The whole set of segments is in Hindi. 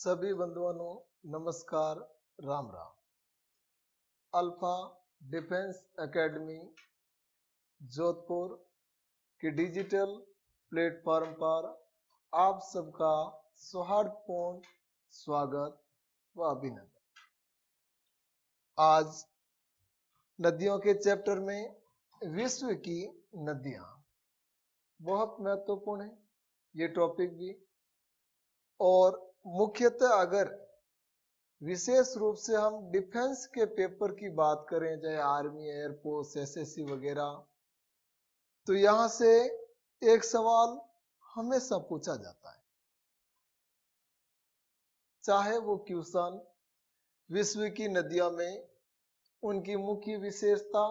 सभी बंधुओं नमस्कार। Ram Ram. Alpha defence academy Jodhpur के डिजिटल प्लेटफॉर्म पर आप सबका सौहार्दपूर्ण स्वागत व अभिनंदन। आज नदियों के चैप्टर में विश्व की नदियां बहुत महत्वपूर्ण है ये टॉपिक भी, और मुख्यतः अगर विशेष रूप से हम डिफेंस के पेपर की बात करें, चाहे आर्मी, एयरफोर्स, एसएससी वगैरह, तो यहां से एक सवाल हमेशा पूछा जाता है, चाहे वो क्वेश्चन विश्व की नदियों में उनकी मुख्य विशेषता,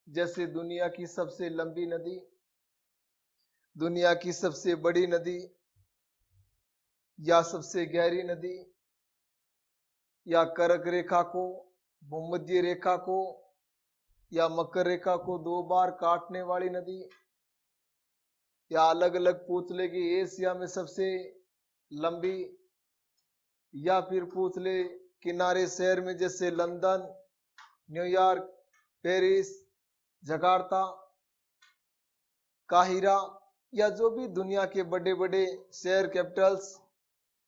जैसे दुनिया की सबसे लंबी नदी, दुनिया की सबसे बड़ी नदी, या सबसे गहरी नदी, या कर्क रेखा को, भूमध्य रेखा को या मकर रेखा को 2 बार काटने वाली नदी, या अलग अलग पूछ ले कि एशिया में सबसे लंबी, या फिर पूछ ले किनारे शहर में जैसे London, New York, Paris, Jakarta, Cairo, या जो भी दुनिया के बड़े बड़े शहर कैपिटल्स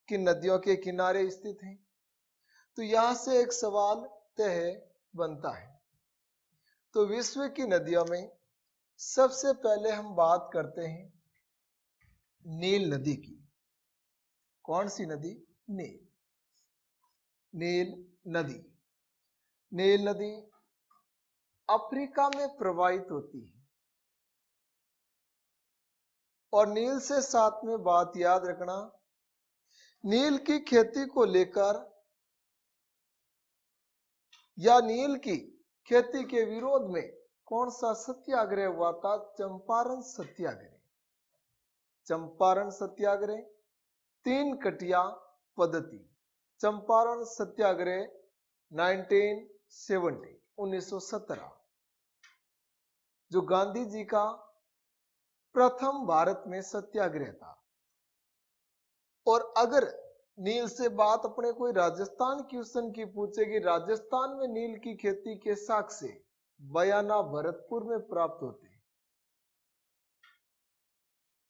की नदियों के किनारे स्थित हैं। तो यहां से एक सवाल तय बनता है। तो विश्व की नदियों में सबसे पहले हम बात करते हैं नील नदी की। कौन सी नदी? नील नदी। नील नदी अफ्रीका में प्रवाहित होती है, और नील से साथ में बात याद रखना, नील की खेती को लेकर या नील की खेती के विरोध में कौन सा सत्याग्रह हुआ था? चंपारण सत्याग्रह। चंपारण सत्याग्रह, 3 कटिया पद्धति। चंपारण सत्याग्रह 1917 जो गांधी जी का प्रथम भारत में सत्याग्रह था। और अगर नील से बात अपने कोई राजस्थान क्वेश्चन की पूछेगी, राजस्थान में नील की खेती के साक्ष्य बयाना भरतपुर में प्राप्त होते हैं।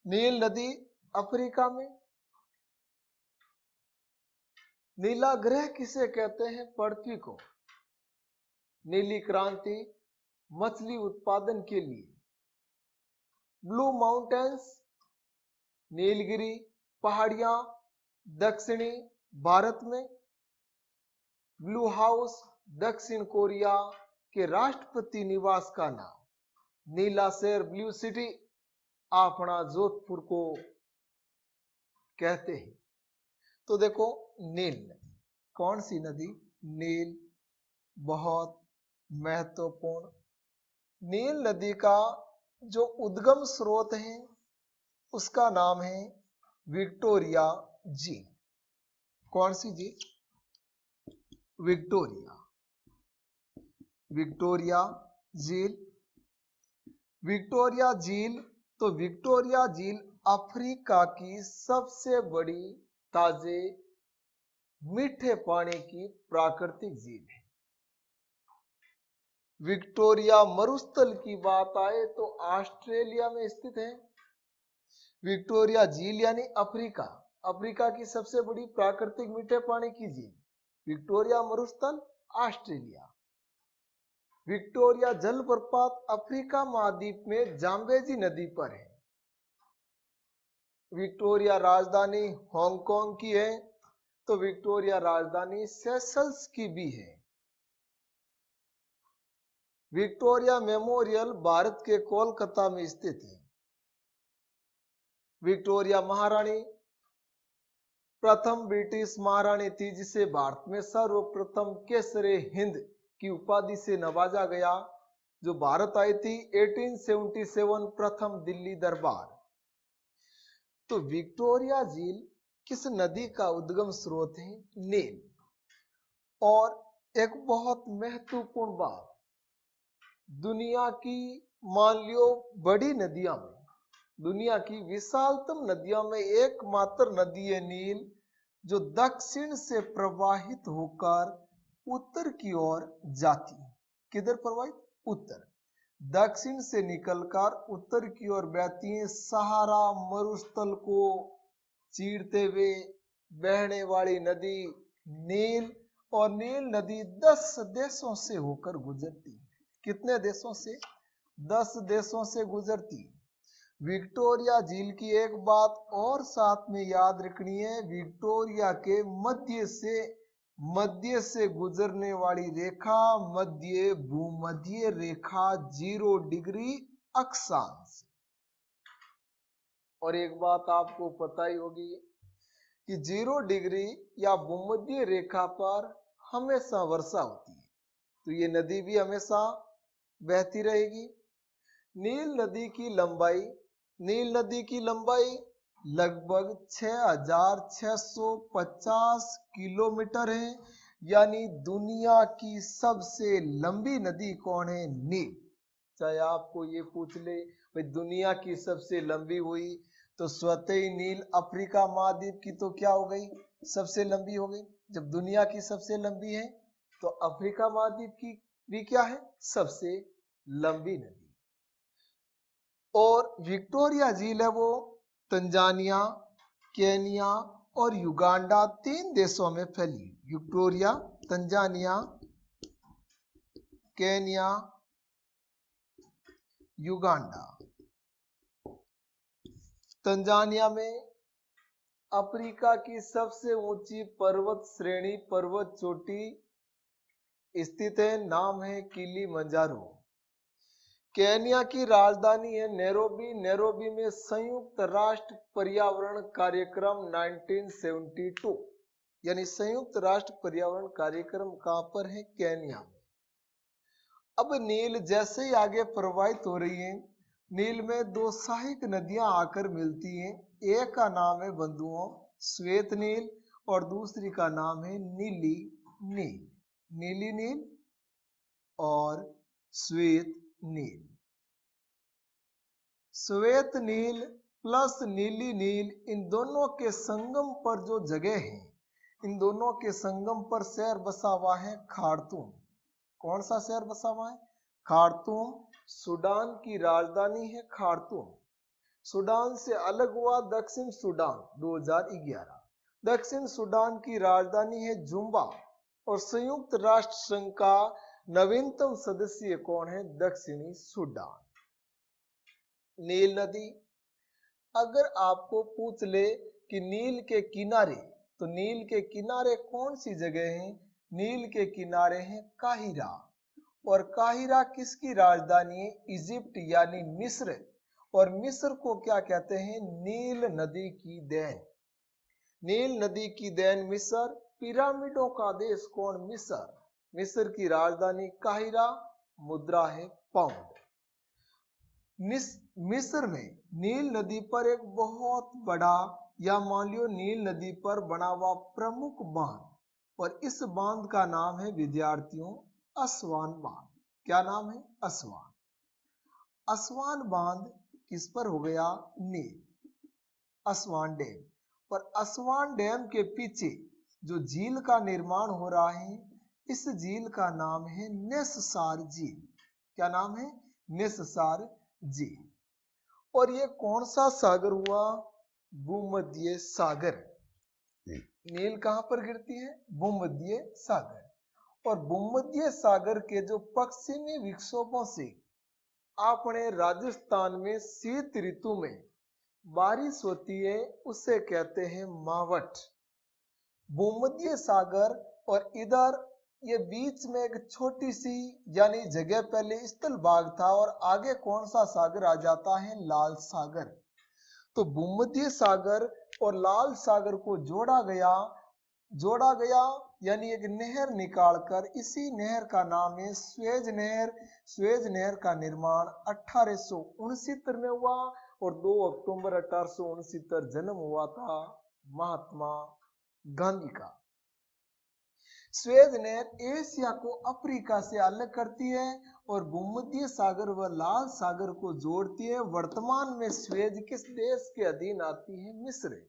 नील नदी अफ्रीका में। नीला ग्रह किसे कहते हैं? पृथ्वी को। नीली क्रांति मछली उत्पादन के लिए। ब्लू माउंटेन्स, नीलगिरी पहाड़ियां दक्षिणी भारत में। ब्लू हाउस दक्षिण कोरिया के राष्ट्रपति निवास का नाम। नीला शहर ब्लू सिटी अपना जोधपुर को कहते हैं। तो देखो, नील नदी कौन सी नदी? नील, बहुत महत्वपूर्ण। नील नदी का जो उद्गम स्रोत है उसका नाम है विक्टोरिया झील। कौन सी झील? विक्टोरिया। विक्टोरिया झील। विक्टोरिया झील, तो विक्टोरिया झील अफ्रीका की सबसे बड़ी ताजे मीठे पानी की प्राकृतिक झील है। विक्टोरिया मरुस्थल की बात आए तो ऑस्ट्रेलिया में स्थित है। विक्टोरिया झील यानी अफ्रीका, अफ्रीका की सबसे बड़ी प्राकृतिक मीठे पानी की झील। विक्टोरिया मरुस्थल ऑस्ट्रेलिया। विक्टोरिया जलप्रपात अफ्रीका महाद्वीप में जाम्बेजी नदी पर है। विक्टोरिया राजधानी हांगकांग की है, तो विक्टोरिया राजधानी सेशल्स की भी है। विक्टोरिया मेमोरियल भारत के कोलकाता में स्थित है। विक्टोरिया महारानी प्रथम ब्रिटिश महारानी थी जिसे भारत में सर्वप्रथम केसरे हिंद की उपाधि से नवाजा गया, जो भारत आई थी 1877 प्रथम दिल्ली दरबार। तो विक्टोरिया झील किस नदी का उद्गम स्रोत है? नील। और एक बहुत महत्वपूर्ण बात, दुनिया की मान लियो बड़ी नदियों में, दुनिया की विशालतम नदियों में एकमात्र नदी है नील, जो दक्षिण से प्रवाहित होकर उत्तर की ओर जाती है। किधर प्रवाहित? उत्तर। दक्षिण से निकलकर उत्तर की ओर बहती है। सहारा मरुस्थल को चीरते हुए बहने वाली नदी नील, और नील नदी 10 देशों से होकर गुजरती है। कितने देशों से? 10 देशों से गुजरती। विक्टोरिया झील की एक बात और साथ में याद रखनी है, विक्टोरिया के मध्य से गुजरने वाली रेखा मध्य भूमध्य रेखा 0 डिग्री अक्षांश। और एक बात आपको पता ही होगी कि 0 डिग्री या भूमध्य रेखा पर हमेशा वर्षा होती है, तो ये नदी भी हमेशा बहती रहेगी। नील नदी की लंबाई लगभग 6,650 किलोमीटर है। यानी दुनिया की सबसे लंबी नदी कौन है? नील। चाहे आपको ये पूछ ले भाई दुनिया की सबसे लंबी हुई तो स्वतः ही नील अफ्रीका महाद्वीप की तो क्या हो गई? सबसे लंबी हो गई। जब दुनिया की सबसे लंबी है तो अफ्रीका महाद्वीप की भी क्या है? सबसे लंबी नदी। और विक्टोरिया झील है वो तंजानिया, केनिया और युगांडा 3 देशों में फैली। Victoria, Tanzania, Kenya, Uganda. Tanzania में अफ्रीका की सबसे ऊंची पर्वत श्रेणी, पर्वत चोटी स्थित है, नाम है किलिमंजारो। केनिया की राजधानी है नैरोबी। नैरोबी में संयुक्त राष्ट्र पर्यावरण कार्यक्रम 1972, यानी संयुक्त राष्ट्र पर्यावरण कार्यक्रम कहां पर है? केनिया में। अब नील जैसे ही आगे प्रवाहित हो रही है, नील में 2 सहायक नदियां आकर मिलती हैं। एक का नाम है बंधुओं श्वेत नील और दूसरी का नाम है नीली नील। नीली नील और श्वेत नील। श्वेत नील प्लस नीली नील, इन दोनों के संगम पर जो जगह है, इन दोनों के संगम पर शहर बसा हुआ है खार्तूम। कौन सा शहर बसा हुआ है? खार्तूम। सूडान की राजधानी है खार्तूम। सूडान से अलग हुआ दक्षिण सूडान 2011। दक्षिण सूडान की राजधानी है जुम्बा। और संयुक्त राष्ट्र संघ का नवीनतम सदस्य कौन है? दक्षिणी सूडान। नील नदी, अगर आपको पूछ ले कि नील के किनारे, तो नील के किनारे कौन सी जगह है? नील के किनारे है काहिरा। और काहिरा किसकी राजधानी है? इजिप्ट यानी मिस्र। और मिस्र को क्या कहते हैं? नील नदी की देन। नील नदी की देन मिस्र। पिरामिडों का देश कौन? मिस्र। मिस्र की राजधानी काहिरा, मुद्रा है पाउंड। मिस्र में नील नदी पर एक बहुत बड़ा, या मान लियो नील नदी पर बना हुआ प्रमुख बांध, और इस बांध का नाम है विद्यार्थियों असवान बांध। क्या नाम है? असवान। असवान बांध किस पर हो गया? नील, असवान डैम। और असवान डैम के पीछे जो झील का निर्माण हो रहा है, इस झील का नाम है नेस्सार झील। क्या नाम है? नेस्सार झील। और ये कौन सा सागर हुआ? भूमध्य सागर। नील कहां पर गिरती है? भूमध्य सागर। और भूमध्य सागर के जो पश्चिमी विक्षोभों से अपने राजस्थान में शीत ऋतु में बारिश होती है, उसे कहते हैं मावठ। भूमध्य सागर और इधर ये बीच में एक छोटी सी यानी जगह पहले स्थल भाग था, और आगे कौन सा सागर आ जाता है? लाल सागर। तो भूमध्य सागर और लाल सागर को जोड़ा गया यानी एक नहर निकालकर, इसी नहर का नाम है स्वेज नहर। स्वेज नहर का निर्माण 1869 में हुआ, और 2 अक्टूबर 1869 जन्म हुआ था महात्मा गांधी का। स्वेज नहर एशिया को अफ्रीका से अलग करती है और भूमध्य सागर व लाल सागर को जोड़ती है। वर्तमान में स्वेज किस देश के अधीन आती है? मिस्र।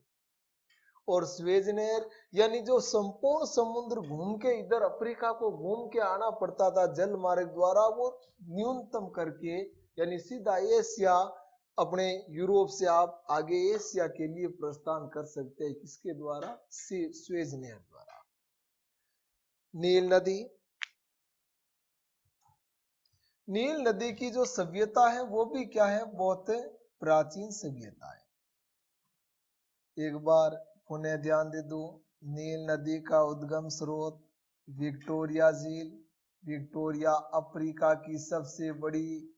और स्वेज नहर यानी जो संपूर्ण समुद्र घूम के इधर अफ्रीका को घूम के आना पड़ता था जल मार्ग द्वारा, वो न्यूनतम करके यानी सीधा एशिया, अपने यूरोप से आप आगे एशिया के लिए प्रस्थान कर सकते हैं। किसके द्वारा? स्वेज नहर द्वारा। नील नदी, नील नदी की जो सभ्यता है वो भी क्या है? बहुत प्राचीन सभ्यता है। एक बार पुनः ध्यान दे दो, नील नदी का उद्गम स्रोत विक्टोरिया झील। विक्टोरिया अफ्रीका की सबसे बड़ी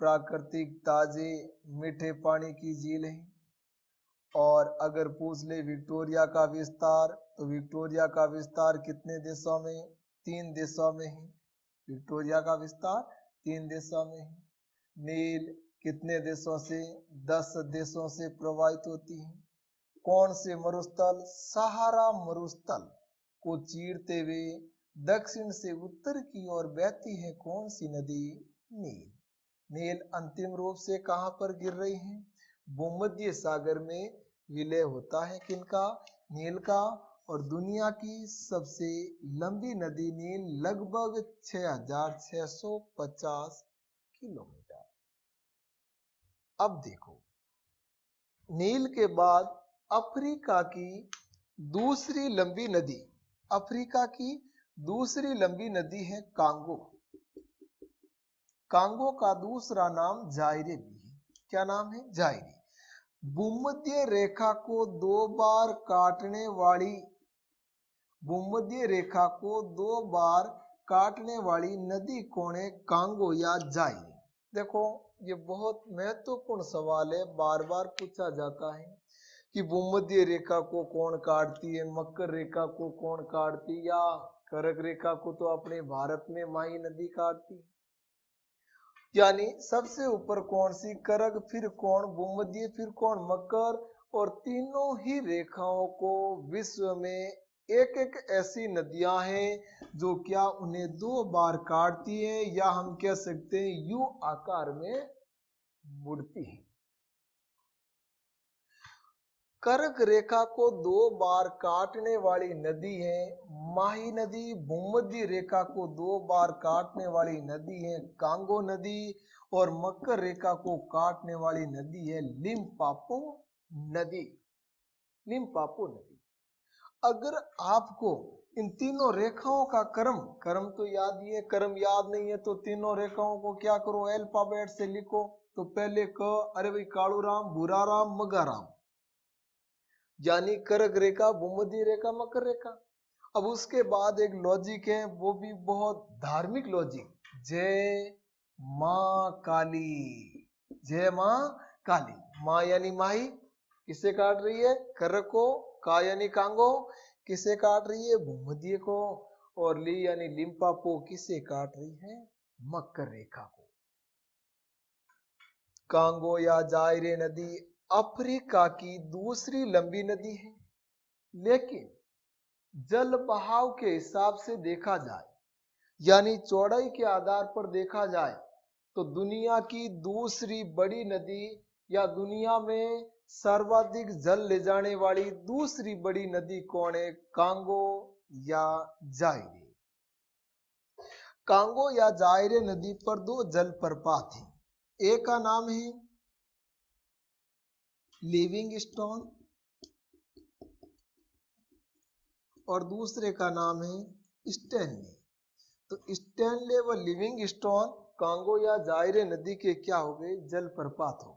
प्राकृतिक ताजे मीठे पानी की झील है। और अगर पूछ ले विक्टोरिया का विस्तार, तो विक्टोरिया का विस्तार कितने देशों में? 3 देशों में है। विक्टोरिया का विस्तार 3 देशों में है। नील कितने देशों से? 10 देशों से प्रवाहित होती है। कौन से मरुस्थल? सहारा मरुस्थल को चीरते हुए दक्षिण से उत्तर की ओर बहती है कौन सी नदी? नील। नील अंतिम रूप से कहां पर गिर रही है? भूमध्य सागर में विलय होता है। किनका? नील का। और दुनिया की सबसे लंबी नदी नील लगभग 6650 किलोमीटर। अब देखो, नील के बाद अफ्रीका की दूसरी लंबी नदी, अफ्रीका की दूसरी लंबी नदी है कांगो। कांगो का दूसरा नाम जायरे भी है। क्या नाम है? जायरे। भूमध्य रेखा को 2 बार काटने वाली, भूमध्य रेखा को 2 बार काटने वाली नदी कौन है? कांगो या जायरे। देखो, ये बहुत महत्वपूर्ण सवाल है, बार बार पूछा जाता है कि भूमध्य रेखा को कौन काटती है, मकर रेखा को कौन काटती, या कर्क रेखा को तो अपने भारत में माही नदी काटती। यानी सबसे ऊपर कौन सी? कर्क, फिर कौन? भूमध्य, फिर कौन? मकर। और तीनों ही रेखाओं को विश्व में एक एक ऐसी नदियां हैं जो क्या उन्हें 2 बार काटती हैं, या हम कह सकते हैं यू आकार में मुड़ती है। कर्क रेखा को 2 बार काटने वाली नदी है माही नदी। भूमध्य रेखा को 2 बार काटने वाली नदी है कांगो नदी। और मकर रेखा को काटने वाली नदी है लिम्पापो नदी। लिम्पापो नदी। अगर आपको इन तीनों रेखाओं का क्रम तो याद ही है, क्रम याद नहीं है तो तीनों रेखाओं को क्या करो? अल्फाबेट से लिखो। तो पहले क, अरे भाई कालू राम, भूरा राम, मगा राम, यानी कर्क रेखा, भूमध्य रेखा, मकर रेखा। अब उसके बाद एक लॉजिक है, वो भी बहुत धार्मिक लॉजिक, जय मां काली। जय मां काली। मां यानी माही, किसे काट रही है? कर्क को। का यानी कांगो, किसे काट रही है? भूमध्य को। और ली यानी लिम्पापो, किसे काट रही है? मकर रेखा को। कांगो या जायरे नदी अफ्रीका की दूसरी लंबी नदी है, लेकिन जल बहाव के हिसाब से देखा जाए, यानी चौड़ाई के आधार पर देखा जाए, तो दुनिया की दूसरी बड़ी नदी या दुनिया में सर्वाधिक जल ले जाने वाली दूसरी बड़ी नदी कौन है? कांगो या जायरे। कांगो या जायरे नदी पर 2 जलप्रपात हैं। एक का नाम है लिविंगस्टोन और दूसरे का नाम है स्टैनले। तो स्टैनले व लिविंगस्टोन कांगो या जायरे नदी के क्या हो गए? जलप्रपात हो गए।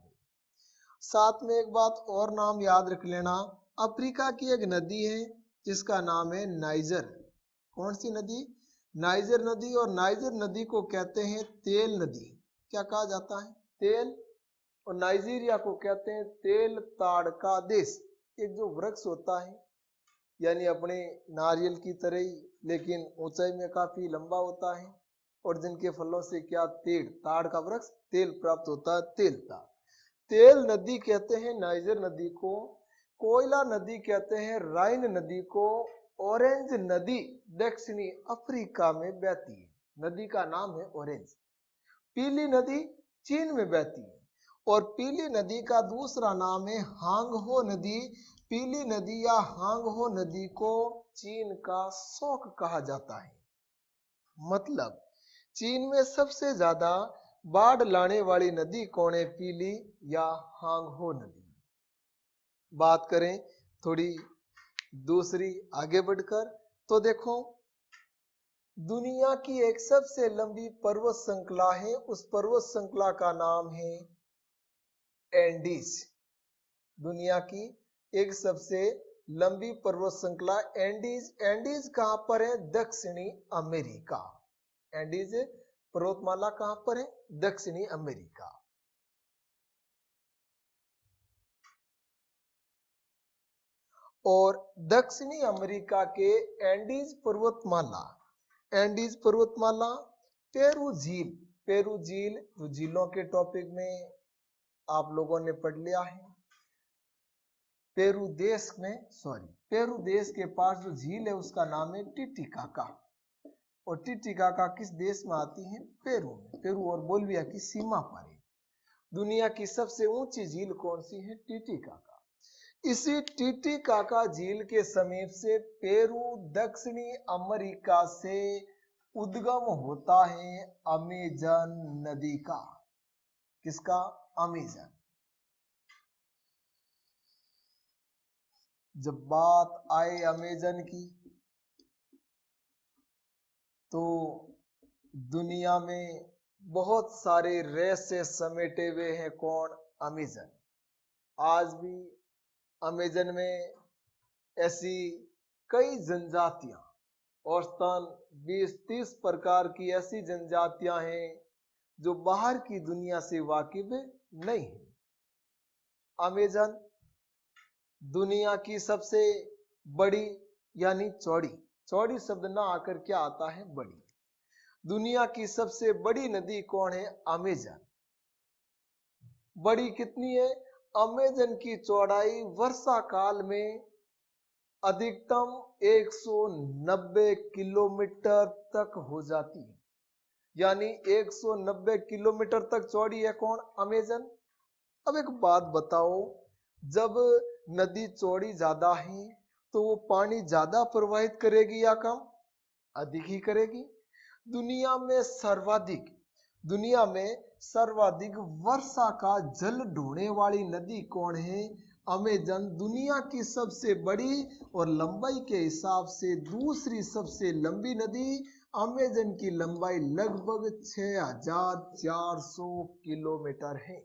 साथ में एक बात और नाम याद रख लेना, अफ्रीका की एक नदी है जिसका नाम है नाइजर। कौन सी नदी? नाइजर नदी। और नाइजर नदी को कहते हैं तेल नदी। क्या कहा जाता है? तेल। और नाइजीरिया को कहते हैं तेल ताड़ का देश। एक जो वृक्ष होता है, यानी अपने नारियल की तरह ही, लेकिन ऊंचाई में काफी लंबा होता है, और जिनके फलों से क्या? तेल, ताड़ का वृक्ष, तेल प्राप्त होता है, तेल ताड़। तेल नदी कहते हैं नाइजर नदी को। कोयला नदी कहते हैं राइन नदी को। ऑरेंज नदी दक्षिणी अफ्रीका में बहती है, नदी का नाम है ऑरेंज। पीली नदी चीन में बहती है। और पीली नदी का दूसरा नाम है हांगहो नदी। पीली नदी या हांगहो नदी को चीन का शोक कहा जाता है। मतलब चीन में सबसे ज्यादा बाढ़ लाने वाली नदी कौन है, पीली या हांगहो नदी। बात करें थोड़ी दूसरी आगे बढ़कर, तो देखो दुनिया की एक सबसे लंबी पर्वत श्रृंखला है, उस पर्वत श्रृंखला का नाम है एंडीज। दुनिया की एक सबसे लंबी पर्वत श्रृंखला एंडीज। एंडीज कहां पर है, दक्षिणी अमेरिका। एंडीज पर्वतमाला कहां पर है, दक्षिणी अमेरिका। और दक्षिणी अमेरिका के एंडीज पर्वतमाला, एंडीज पर्वतमाला पेरू झील, पेरू झील जो झीलों के टॉपिक में आप लोगों ने पढ़ लिया है। पेरू देश के पास जो झील है उसका नाम है टिटिकाका। और टिटिकाका किस देश में आती है, पेरू में। पेरू और बोलिविया की सीमा पर है। दुनिया की सबसे ऊंची झील कौन सी है, टिटिकाका। इसी टिटिकाका झील के समीप से पेरू दक्षिणी अमेरिका से उद्गम होता है अमेजन नदी का। किसका, अमेजन। जब बात आए अमेजन की तो दुनिया में बहुत सारे रहस्य समेटे हुए हैं कौन, अमेजन। आज भी अमेजन में ऐसी कई जनजातियां, औसतन 20-30 प्रकार की ऐसी जनजातियां हैं जो बाहर की दुनिया से वाकिफ नहीं है। अमेजन दुनिया की सबसे बड़ी यानी चौड़ी, चौड़ी शब्द ना आकर क्या आता है, बड़ी। दुनिया की सबसे बड़ी नदी कौन है, अमेजन। बड़ी कितनी है, अमेजन की चौड़ाई वर्षा काल में अधिकतम 190 किलोमीटर तक हो जाती है। यानी 190 किलोमीटर तक चौड़ी है कौन, अमेजन। अब एक बात बताओ, जब नदी चौड़ी ज्यादा है तो वो पानी ज्यादा प्रवाहित करेगी या कम, अधिक ही करेगी। दुनिया में सर्वाधिक वर्षा का जल ढोने वाली नदी कौन है, अमेजन। दुनिया की सबसे बड़ी और लंबाई के हिसाब से दूसरी सबसे लंबी नदी अमेजन की लंबाई लगभग 6400 किलोमीटर है।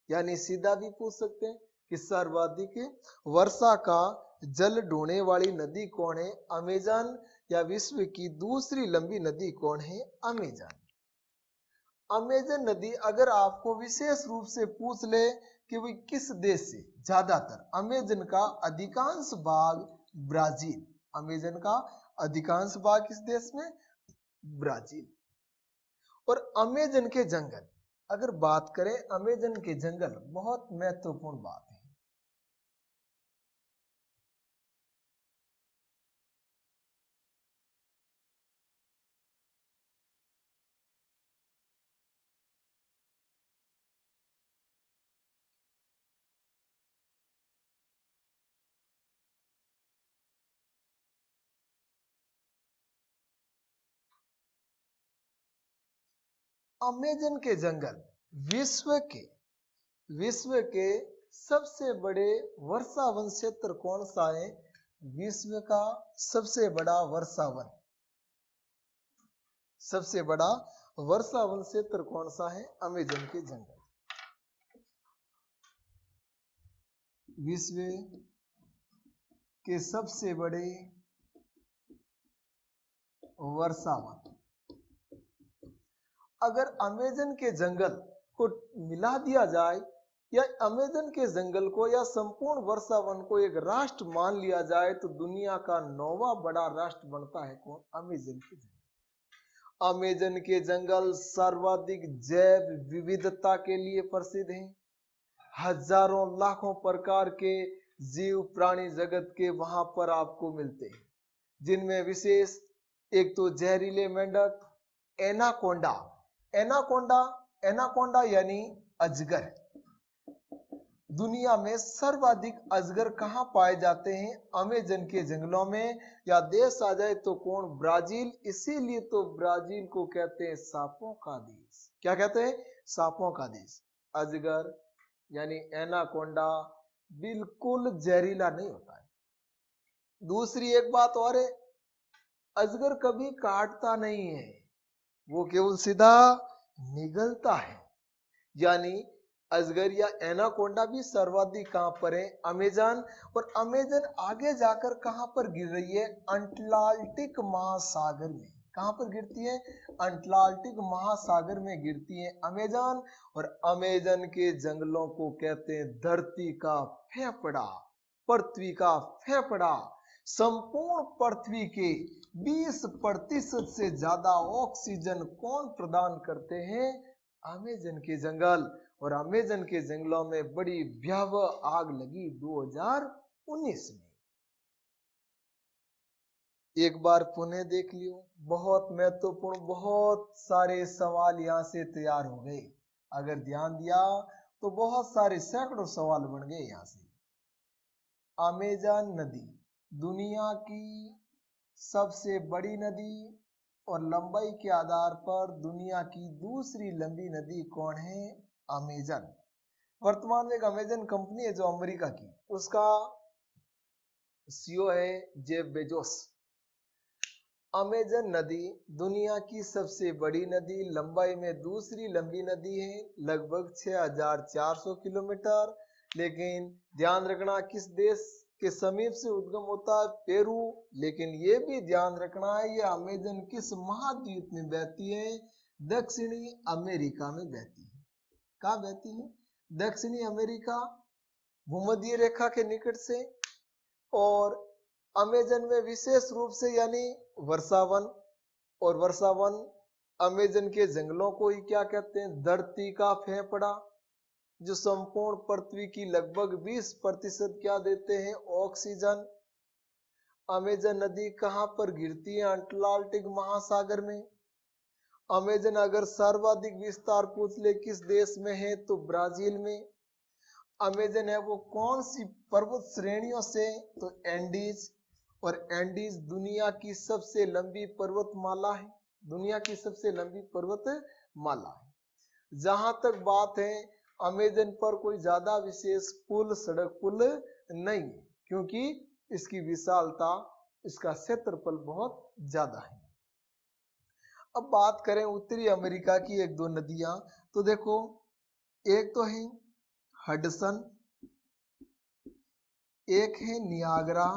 यानी सीधा भी पूछ सकते हैं कि सर्वाधिक वर्षा का जल ढोने वाली नदी कौन है, अमेजन। या विश्व की दूसरी लंबी नदी कौन है, अमेजन। अमेजन नदी अगर आपको विशेष रूप से पूछ ले कि वो किस देश से, ज्यादातर अमेजन का अधिकांश भाग ब्राजील, अमेजन का अधिकांश भाग किस देश में, ब्राजील। और अमेजन के जंगल, अगर बात करें अमेजन के जंगल, बहुत महत्वपूर्ण बात है। अमेजन के जंगल विश्व के सबसे बड़े वर्षावन क्षेत्र कौन सा है, विश्व का सबसे बड़ा वर्षावन क्षेत्र कौन सा है, अमेजन के जंगल। विश्व के सबसे बड़े वर्षावन, अगर अमेजन के जंगल को मिला दिया जाए या अमेजन के जंगल को या संपूर्ण वर्षावन को एक राष्ट्र मान लिया जाए तो दुनिया का 9वां बड़ा राष्ट्र बनता है कौन, अमेजन के जंगल। अमेजन के जंगल सर्वाधिक जैव विविधता के लिए प्रसिद्ध हैं। हजारों लाखों प्रकार के जीव प्राणी जगत के वहां पर आपको मिलते हैं, जिनमें विशेष एक तो जहरीले मेंढक एनाकोंडा एनाकोंडा यानी अजगर। दुनिया में सर्वाधिक अजगर कहाँ पाए जाते हैं? अमेजन के जंगलों में। या देश आ जाए तो कौन? ब्राजील। इसीलिए तो ब्राजील को कहते हैं सांपों का देश। क्या कहते हैं? सांपों का देश। अजगर यानी एनाकोंडा बिल्कुल जहरीला नहीं होता है। दूसरी एक बात और है, अजगर कभी काटता नहीं है, वो केवल सीधा निगलता है। यानी अजगर या एनाकोंडा भी सर्वाधिक कहां पर है? अमेजन। और अमेजन आगे जाकर कहां पर गिर रही है? अंटार्कटिक महासागर में। कहां पर गिरती है? अंटार्कटिक महासागर में गिरती है अमेजन। और अमेजन के जंगलों को कहते हैं धरती का फेफड़ा, पृथ्वी का फेफड़ा। संपूर्ण पृथ्वी के 20% से ज्यादा ऑक्सीजन कौन प्रदान करते हैं? अमेजन के जंगल। और अमेजन के जंगलों में बड़ी भयावह आग लगी 2019 में। एक बार पुनः देख लियो, बहुत महत्वपूर्ण, बहुत सारे सवाल यहां से तैयार हो गए। अगर ध्यान दिया तो बहुत सारे सैकड़ों सवाल बन गए यहां से। अमेजन नदी दुनिया की सबसे बड़ी नदी और लंबाई के आधार पर दुनिया की दूसरी लंबी नदी कौन है? अमेजन। वर्तमान में एक अमेजन कंपनी है जो अमेरिका की, उसका सीईओ है जेफ बेजोस। अमेजन नदी दुनिया की सबसे बड़ी नदी, लंबाई में दूसरी लंबी नदी है, लगभग 6400 किलोमीटर। लेकिन ध्यान रखना किस देश के समीप से उद्गम होता है? पेरू। लेकिन ये भी ध्यान रखना है ये अमेजन किस महाद्वीप में बहती है? दक्षिणी अमेरिका में बहती है। कहाँ बहती है? दक्षिणी अमेरिका, भूमध्य रेखा के निकट से। और अमेजन में विशेष रूप से यानी वर्षावन, और वर्षावन अमेजन के जंगलों को ही क्या कहते हैं? धरती का फेफड़ा, जो संपूर्ण पृथ्वी की लगभग 20% क्या देते हैं? ऑक्सीजन। अमेजन नदी कहां पर गिरती है? अंटार्कटिक महासागर में। अमेजन अगर सर्वाधिक विस्तार पूछ ले किस देश में है तो ब्राजील में। अमेजन है वो कौन सी पर्वत श्रेणियों से? तो एंडीज। और एंडीज दुनिया की सबसे लंबी पर्वतमाला है, दुनिया की सबसे लंबी पर्वतमाला है। जहां तक बात है अमेजन पर कोई ज्यादा विशेष पुल, सड़क पुल नहीं है, क्योंकि इसकी विशालता, इसका क्षेत्रफल बहुत ज्यादा है। अब बात करें उत्तरी अमेरिका की एक दो नदियां, तो देखो एक तो है हडसन, एक है नियाग्रा,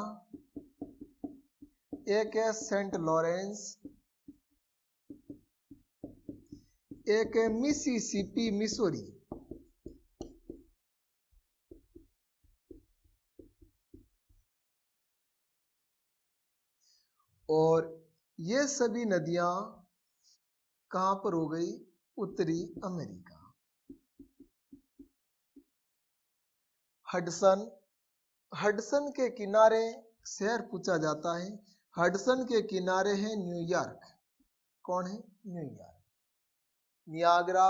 एक है सेंट लॉरेंस, एक है मिसिसिपी, मिसोरी। और ये सभी नदियां कहां पर हो गई? उत्तरी अमेरिका। हडसन, हडसन के किनारे शहर पूछा जाता है, हडसन के किनारे है न्यूयॉर्क। कौन है? न्यूयॉर्क। नियाग्रा,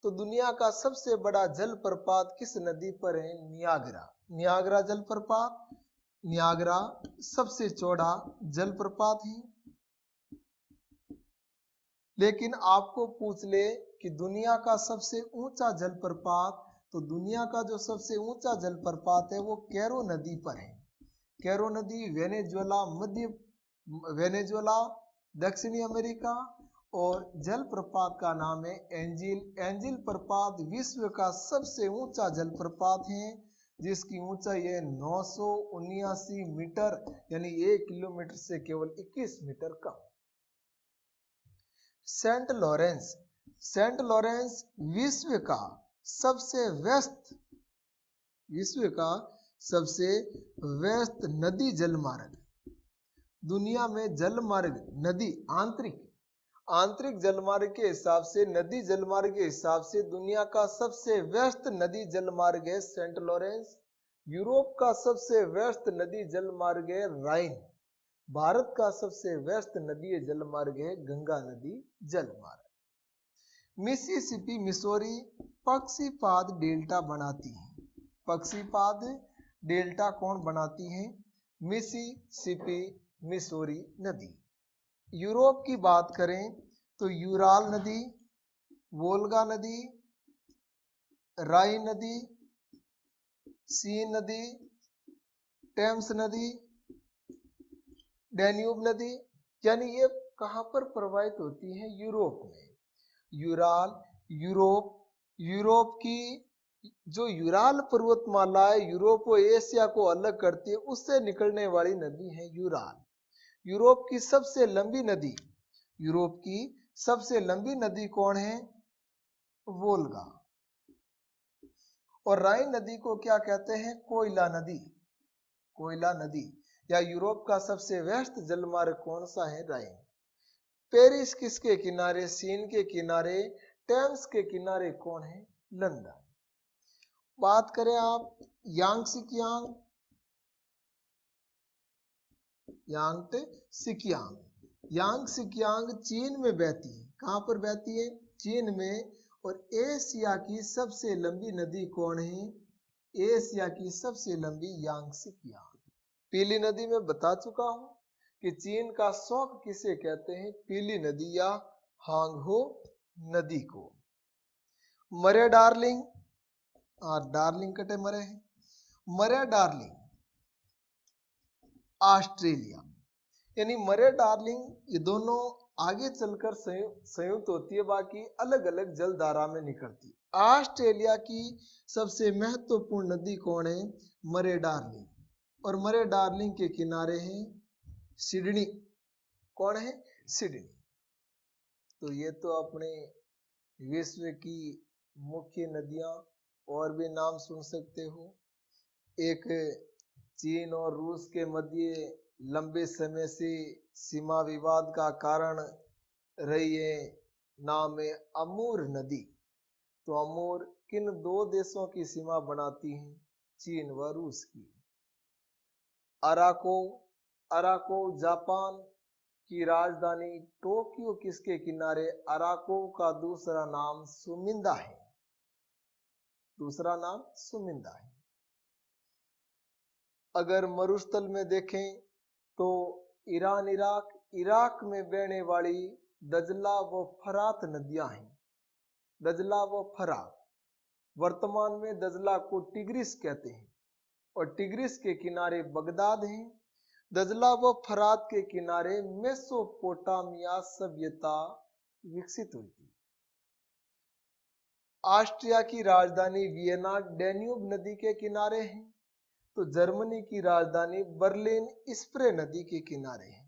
तो दुनिया का सबसे बड़ा जलप्रपात किस नदी पर है? नियाग्रा। नियाग्रा जलप्रपात, नियाग्रा सबसे चौड़ा जलप्रपात है। लेकिन आपको पूछ ले कि दुनिया का सबसे ऊंचा जलप्रपात, तो दुनिया का जो सबसे ऊंचा जलप्रपात है वो कैरो नदी पर है। कैरो नदी वेनेजुएला, मध्य वेनेजुएला, दक्षिणी अमेरिका। और जलप्रपात का नाम है एंजिल। एंजिल प्रपात विश्व का सबसे ऊंचा जलप्रपात है, जिसकी ऊंचाई है 979 मीटर, यानी 1 किलोमीटर से केवल 21 मीटर कम। सेंट लॉरेंस, सेंट लॉरेंस विश्व का सबसे व्यस्त नदी जलमार्ग। दुनिया में जलमार्ग, नदी आंतरिक जलमार्ग के हिसाब से, नदी जलमार्ग के हिसाब से दुनिया का सबसे व्यस्त नदी जलमार्ग है सेंट लॉरेंस। यूरोप का सबसे व्यस्त नदी जलमार्ग है राइन। भारत का सबसे व्यस्त नदी जलमार्ग है गंगा नदी जलमार्ग। मिसिसिपी मिसौरी पक्षीपाद डेल्टा बनाती है। पक्षीपाद डेल्टा कौन बनाती है? मिसिसिपी मिसौरी नदी। यूरोप की बात करें तो यूराल नदी, वोल्गा नदी, राइन नदी, सीन नदी, टेम्स नदी, डैन्यूब नदी, यानी ये कहां पर प्रवाहित होती है? यूरोप में। यूराल, यूरोप की जो यूराल पर्वतमाला है, यूरोप और एशिया को अलग करती है, उससे निकलने वाली नदी है यूराल। यूरोप की सबसे लंबी नदी, यूरोप की सबसे लंबी नदी कौन है? वोल्गा। और राइन नदी को क्या कहते हैं? कोयला नदी। कोयला नदी। या यूरोप का सबसे व्यस्त जलमार्ग कौन सा है? राइन। पेरिस किसके किनारे? सीन के किनारे। टेम्स के किनारे कौन है? लंदन। बात करें आप यांगसिकियांग, यांगसिकियांग चीन में बहती है। कहां पर बहती है? चीन में। और एशिया की सबसे लंबी नदी कौन है? एशिया की सबसे लंबी यांगसिकियांग। पीली नदी में बता चुका हूं कि चीन का शौक किसे कहते हैं? पीली नदी या हांगहो नदी को। मरे डार्लिंग, डार्लिंग कटे मरे हैं। मरे डार्लिंग ऑस्ट्रेलिया, यानी मरे डार्लिंग ये दोनों आगे चलकर संयुक्त होती है, बाकी अलग अलग जल धारा में निकलती है। ऑस्ट्रेलिया की सबसे महत्वपूर्ण नदी कौन है? मरे डार्लिंग। और मरे डार्लिंग के किनारे हैं सिडनी। कौन है? सिडनी। तो ये तो अपने विश्व की मुख्य नदियां, और भी नाम सुन सकते हो। एक चीन और रूस के मध्य लंबे समय से सीमा विवाद का कारण रही है, नाम है अमूर नदी। तो अमूर किन दो देशों की सीमा बनाती है? चीन व रूस की। अराको जापान की राजधानी। टोक्यो किसके किनारे? अराको का दूसरा नाम सुमिंदा है। दूसरा नाम सुमिंदा है। अगर मरुस्थल में देखें तो ईरान, इराक में बहने वाली दजला व फरात नदियां हैं। दजला व फरात। वर्तमान में दजला को टिग्रिस कहते हैं और टिग्रिस के किनारे बगदाद है। दजला व फरात के किनारे मेसोपोटामिया सभ्यता विकसित हुई थी। ऑस्ट्रिया की राजधानी वियना डैन्यूब नदी के किनारे है। तो जर्मनी की राजधानी बर्लिन स्प्रे नदी के किनारे है।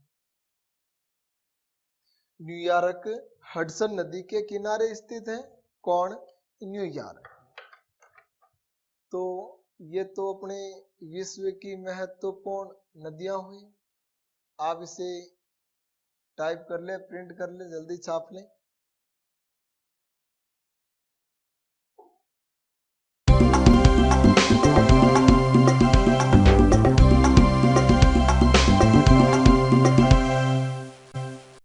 न्यूयॉर्क हडसन नदी के किनारे स्थित है। कौन? न्यूयॉर्क। तो ये तो अपने विश्व की महत्वपूर्ण नदियां हुई। आप इसे टाइप कर ले, प्रिंट कर ले, जल्दी छाप ले।